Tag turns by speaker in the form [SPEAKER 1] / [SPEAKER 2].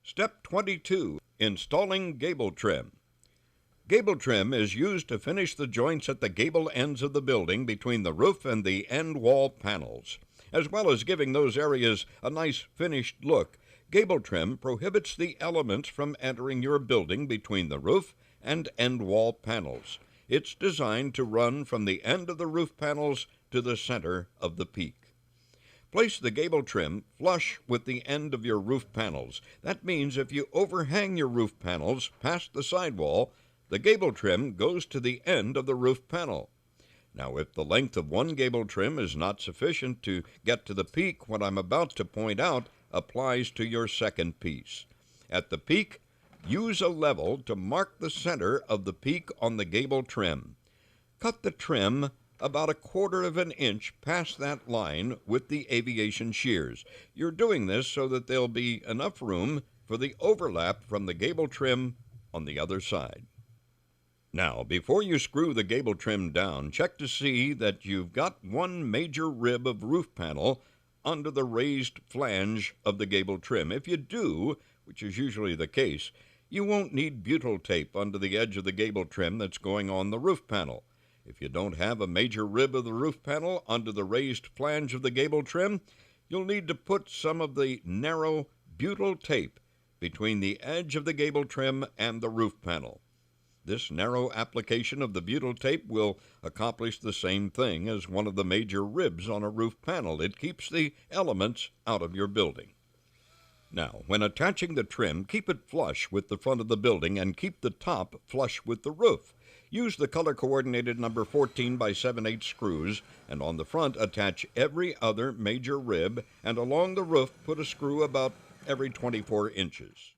[SPEAKER 1] Step 22. Installing gable trim. Gable trim is used to finish the joints at the gable ends of the building between the roof and the end wall panels. As well as giving those areas a nice finished look, gable trim prohibits the elements from entering your building between the roof and end wall panels. It's designed to run from the end of the roof panels to the center of the peak. Place the gable trim flush with the end of your roof panels. That means if you overhang your roof panels past the sidewall, the gable trim goes to the end of the roof panel. Now, if the length of one gable trim is not sufficient to get to the peak, what I'm about to point out applies to your second piece. At the peak, use a level to mark the center of the peak on the gable trim. Cut the trim about 1/4 of an inch past that line with the aviation shears. You're doing this so that there'll be enough room for the overlap from the gable trim on the other side. Now, before you screw the gable trim down, check to see that you've got one major rib of roof panel under the raised flange of the gable trim. If you do, which is usually the case, you won't need butyl tape under the edge of the gable trim that's going on the roof panel. If you don't have a major rib of the roof panel under the raised flange of the gable trim, you'll need to put some of the narrow butyl tape between the edge of the gable trim and the roof panel. This narrow application of the butyl tape will accomplish the same thing as one of the major ribs on a roof panel. It keeps the elements out of your building. Now, when attaching the trim, keep it flush with the front of the building and keep the top flush with the roof. Use the color-coordinated number 14 by 7/8 screws, and on the front attach every other major rib, and along the roof put a screw about every 24 inches.